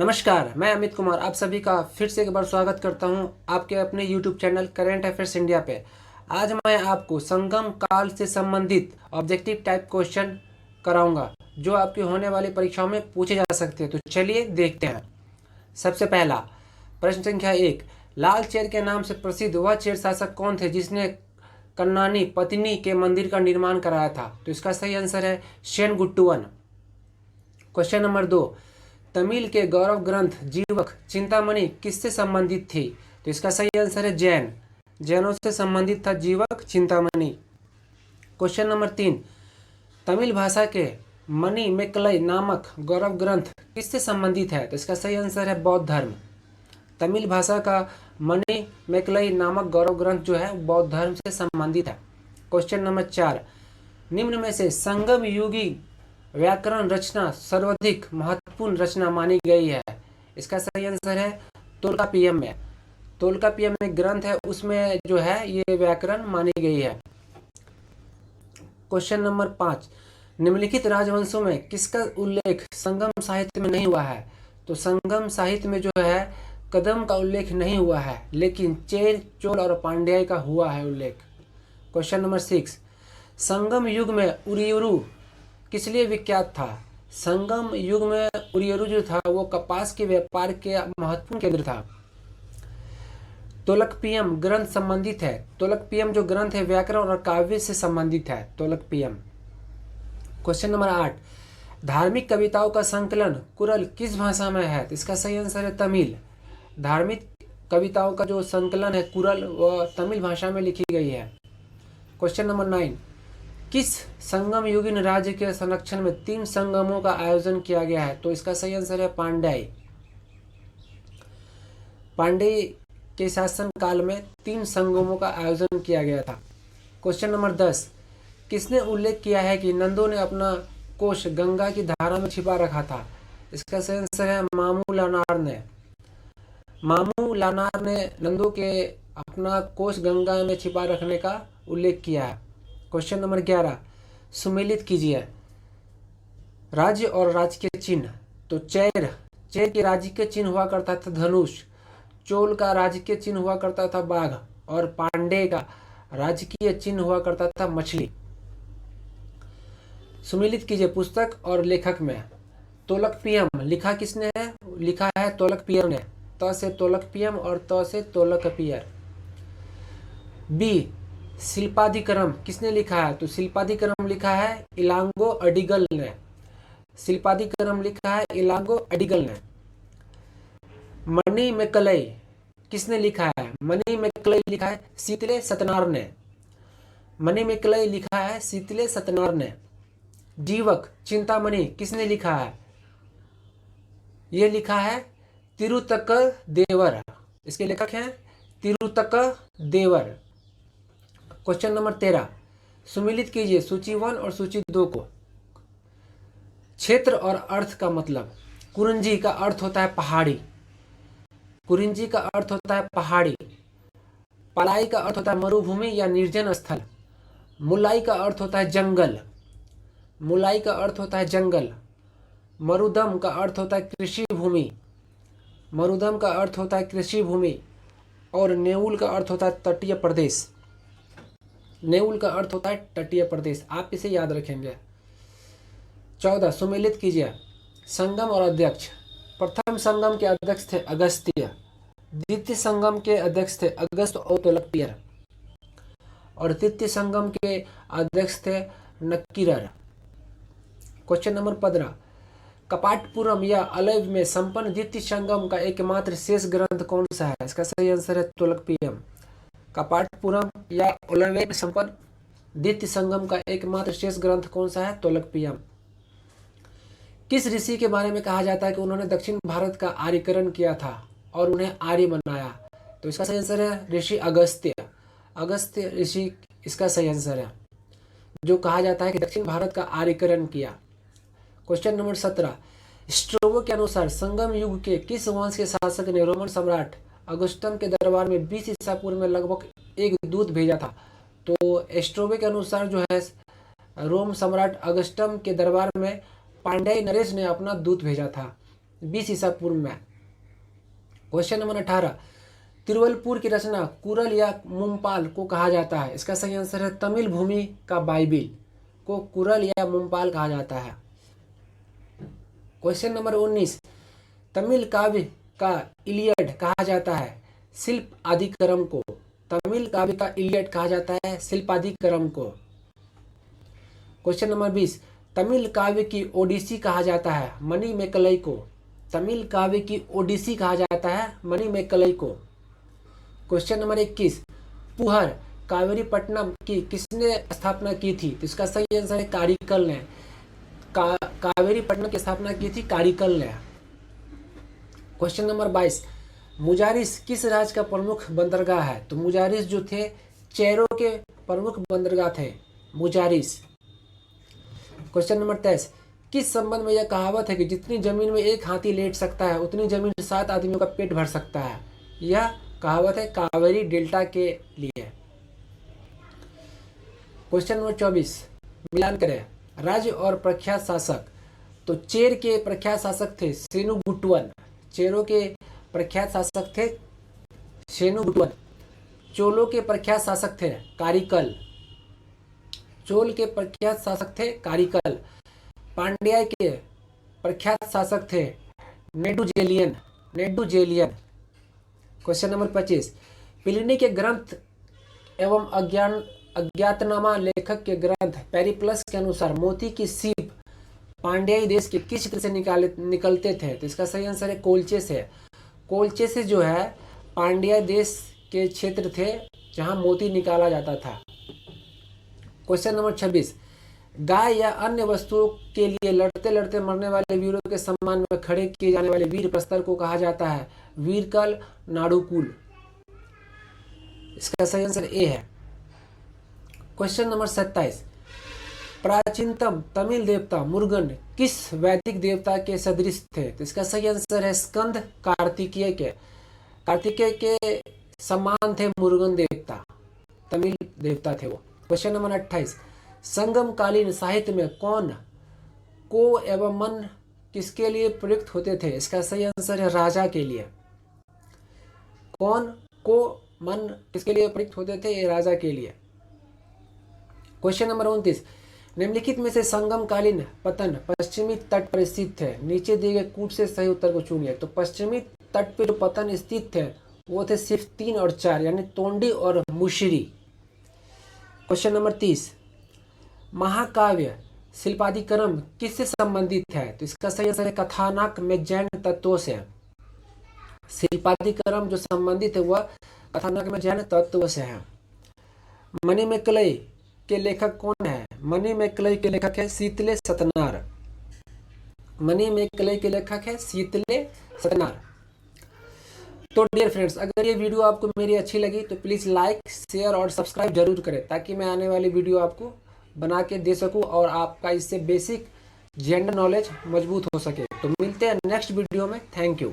नमस्कार, मैं अमित कुमार आप सभी का फिर से एक बार स्वागत करता हूं आपके अपने YouTube channel current affairs India पे। आज मैं आपको संगम काल से संबंधित ऑब्जेक्टिव टाइप क्वेश्चन कराऊंगा जो आपकी होने वाली परीक्षाओं में पूछे जा सकते हैं। तो चलिए देखते हैं। सबसे पहला प्रश्न संख्या 1, लाल चेर के नाम से प्रसिद्ध वह चेर शासक कौन थे जिसने कन्नानी पत्नी के मंदिर का निर्माण कराया था? तो इसका सही आंसर है सेनगुट्टुवन। क्वेश्चन नंबर 2, तमिल के गौरव ग्रंथ जीवक चिंतामणि किससे संबंधित थी? तो इसका सही आंसर है जैनों से संबंधित था जीवक चिंतामणि। क्वेश्चन नंबर 3, तमिल भाषा के मणि मेकलई नामक गौरव ग्रंथ किससे संबंधित है? तो इसका सही आंसर है बौद्ध धर्म। तमिल भाषा का मणि मेकलई नामक गौरव ग्रंथ जो है बौद्ध धर्म से संबंधित है। क्वेश्चन नंबर 4, निम्न में से संगम युगी व्याकरण रचना सर्वाधिक महत्वपूर्ण रचना मानी गई है? इसका सही आंसर है तोल्कापियम में। तोल्कापियम में ग्रंथ है उसमें जो है ये व्याकरण मानी गई है। क्वेश्चन नंबर 5, निम्नलिखित राजवंशों में किसका उल्लेख संगम साहित्य में नहीं हुआ है? तो संगम साहित्य में जो है कदम का उल्लेख नहीं हुआ है, लेकिन चेर, चोल और पांड्याय का हुआ है उल्लेख। क्वेश्चन नंबर 6, संगम युग में उरियूरू किस लिए विख्यात था? संगम युग में उरियूरू जो था वो कपास के व्यापार के महत्वपूर्ण केंद्र था। तोलकपियम ग्रंथ संबंधित है। तोलकपियम जो ग्रंथ है व्याकरण और काव्य से संबंधित है तोलकपियम। क्वेश्चन नंबर 8, धार्मिक कविताओं का संकलन कुरल किस भाषा में है? तो इसका सही आंसर है तमिल। धार्मिक कविताओं का जो संकलन है कुरल वह तमिल भाषा में लिखी गई है। क्वेश्चन नंबर 9, किस संगम युगीन राज्य के संरक्षण में 3 संगमों का आयोजन किया गया है? तो इसका सही आंसर है पांड्याय। पांड्य के शासन काल में 3 संगमों का आयोजन किया गया था। क्वेश्चन नंबर 10, किसने उल्लेख किया है कि नंदों ने अपना कोष गंगा की धारा में छिपा रखा था? इसका सही आंसर है मामू लानार ने। मामू लानार ने नंदों के अपना कोष गंगा में छिपा रखने का उल्लेख किया है। क्वेश्चन नंबर 11, सुमेलित कीजिए राज्य और राजकीय चिन्ह। तो चेर के राजकीय चिन्ह हुआ करता था धनुष, चोल का राजकीय चिन्ह हुआ करता था बाघ और पांडे का राजकीय चिन्ह हुआ करता था मछली। सुमेलित कीजिए पुस्तक और लेखक में। तोलकपियम लिखा किसने है? लिखा है तोलकपियर ने। त से तोलकपियम और त से तोलकपियर। बी, शिल्पाधिकरम किसने लिखा है? तो शिल्पाधिकरम लिखा है इलांगो अडिगल ने। शिल्पाधिकरम लिखा है इलांगो अडिगल ने। मणि मेकलई किसने लिखा है? मणि मेकलई लिखा है शीतले सतनार ने। मणि मेकलई लिखा है शीतले सतनार ने। जीवक चिंतामणि किसने लिखा है? यह लिखा है तिरुतक देवर। इसके लेखक हैं तिरुतक देवर। क्वेश्चन नंबर 13, सुमेलित कीजिए सूची 1 और सूची 2 को। क्षेत्र और अर्थ का मतलब। कुरिंजी का अर्थ होता है पहाड़ी। कुरिंजी का अर्थ होता है पहाड़ी। पलाई का अर्थ होता है मरुभूमि या निर्जन स्थल। मुलाई का अर्थ होता है जंगल। मुलाई का अर्थ होता है जंगल। मरुदम का अर्थ होता है कृषि भूमि। मरुदम का अर्थ होता है कृषि भूमि। और नेउल का अर्थ होता है तटीय प्रदेश। नेउल का अर्थ होता है तटीय प्रदेश। आप इसे याद रखेंगे। 14, सुमेलित कीजिए संगम और अध्यक्ष। प्रथम संगम के अध्यक्ष थे अगस्त्य। द्वितीय संगम के अध्यक्ष थे अगस्त और तोलकपियर। और तृतीय संगम के अध्यक्ष थे नक्कीरर। क्वेश्चन नंबर 15, कपाटपुरम या अलैव में संपन्न द्वितीय संगम का एकमात्र शेष ग्रंथ कौन सा है? इसका सही आंसर है तोलकपियम। कपाटपुरम या अलैव में संपन्न द्वितीय संगम का एकमात्र शेष ग्रंथ कौन सा है? तोलकपियम। किस ऋषि के बारे में कहा जाता है कि उन्होंने दक्षिण भारत का आर्यीकरण किया था और उन्हें आर्य बनाया? तो इसका सही आंसर है ऋषि अगस्त्य। अगस्त्य ऋषि इसका सही आंसर है, जो कहा जाता है कि दक्षिण भारत का आर्यीकरण किया। क्वेश्चन नंबर 17, स्ट्रोबो के अनुसार संगम युग के किस वंश के शासक ने रोमन सम्राट अगस्टम के दरबार में 20 ईसा पूर्व में लगभग एक दूत भेजा था? तो स्ट्रोबो के अनुसार जो है रोम सम्राट अगस्टम के दरबार में पांड्याई नरेश ने अपना दूत भेजा था। 20 ईसा पूर्व में। क्वेश्चन नंबर 18, तिरुवल्लपुर की रचना कुरल या मुमपाल को कहा जाता है? इसका सही आंसर है तमिल भूमि का बाइबिल को कुरल या मुमपाल कहा जाता है। क्वेश्चन नंबर 19, तमिल काव्य का इलियड कहा जाता है शिल्प आदिकर्म को? तमिल काव्य का इलियड कहा जाता है शिल्पादिकर्म को। क्वेश्चन नंबर 20, तमिल काव्य की ओडिसी कहा जाता है मणिमेकलई को? तमिल काव्य की ओडिसी कहा जाता है मणिमेकलई को। क्वेश्चन नंबर 21, पुहर कावेरीपट्टनम की किसने स्थापना की थी? तो इसका सही आंसर है कारिकल ने। कावेरीपट्टनम की स्थापना की थी कारिकल ने। क्वेश्चन नंबर 22, मुजारिस किस राज्य का प्रमुख बंदरगाह है? तो मुजारिस जो थे चेरो के प्रमुख बंदरगाह थे मुजारिस। क्वेश्चन नंबर 23, किस संबंध में यह कहावत है कि जितनी जमीन में एक हाथी लेट सकता है उतनी जमीन 7 आदमियों का पेट भर सकता है? यह कहावत है कावेरी डेल्टा के लिए। क्वेश्चन नंबर 24, मिलान करें राज्य और प्रख्यात शासक। तो चेर के प्रख्यात शासक थे सेनुगुट्टवन। चेरों के प्रख्यात शासक थे सेनुगुट्टवन। चोलों के प्रख्यात शासक थे कारिकल। चोल के प्रख्यात शासक थे कारिकल। पांड्या के प्रख्यात शासक थे नेडुजेलियन। क्वेश्चन नंबर 25, प्लिनी के ग्रंथ एवं अज्ञातनामा लेखक के ग्रंथ पेरिप्लस के अनुसार मोती की सीप पांड्याई देश के किस क्षेत्र से निकलते थे? तो इसका सही आंसर है कोलचे से। कोलचे से जो है पांड्याई देश के क्षेत्र थे जहां मोती निकाला जाता था। क्वेश्चन नंबर 26, गाय या अन्य वस्तुओं के लिए लड़ते लड़ते मरने वाले वीरों के सम्मान में खड़े किए जाने वाले वीर प्रस्तर को कहा जाता है वीरकल नाड़ुकुल। इसका सही आंसर ए है। क्वेश्चन नंबर 27, प्राचीनतम तमिल देवता मुरुगन किस वैदिक देवता के सदृश थे? तो इसका सही आंसर है स्कंद कार्तिकेय के। कार्तिकेय के समान थे मुरुगन देवता, तमिल देवता थे वो। क्वेश्चन नंबर 28, संगमकालीन साहित्य में कौन को एवं मन किसके लिए प्रयुक्त होते थे? इसका सही आंसर है राजा के लिए। कौन को मन किसके लिए प्रयुक्त होते थे? ये राजा के लिए। क्वेश्चन नंबर 29, निम्नलिखित में से संगमकालीन पतन पश्चिमी तट पर स्थित है, नीचे दिए गए कूट से सही उत्तर को चुनिए। तो पश्चिमी तट पर जो पतन स्थित थे वो थे सिर्फ 3 और 4 यानी तोंडी और मुशिरी। क्वेश्चन नंबर 30, महाकाव्य शिल्पादिकर्म किससे संबंधित है? तो इसका सही आंसर है कथानक में जैन तत्वों से। शिल्पादिकर्म जो संबंधित है वह कथानक में जैन तत्वों से है। मणिमेकलई के लेखक कौन है? मणिमेकलई के लेखक है शीतले सतनार। मणिमेकलई के लेखक है शीतले सतनार। तो डियर फ्रेंड्स, अगर ये वीडियो आपको मेरी अच्छी लगी तो प्लीज़ लाइक, शेयर और सब्सक्राइब जरूर करें ताकि मैं आने वाली वीडियो आपको बना के दे सकूं और आपका इससे बेसिक जेंडर नॉलेज मजबूत हो सके। तो मिलते हैं नेक्स्ट वीडियो में। Thank you.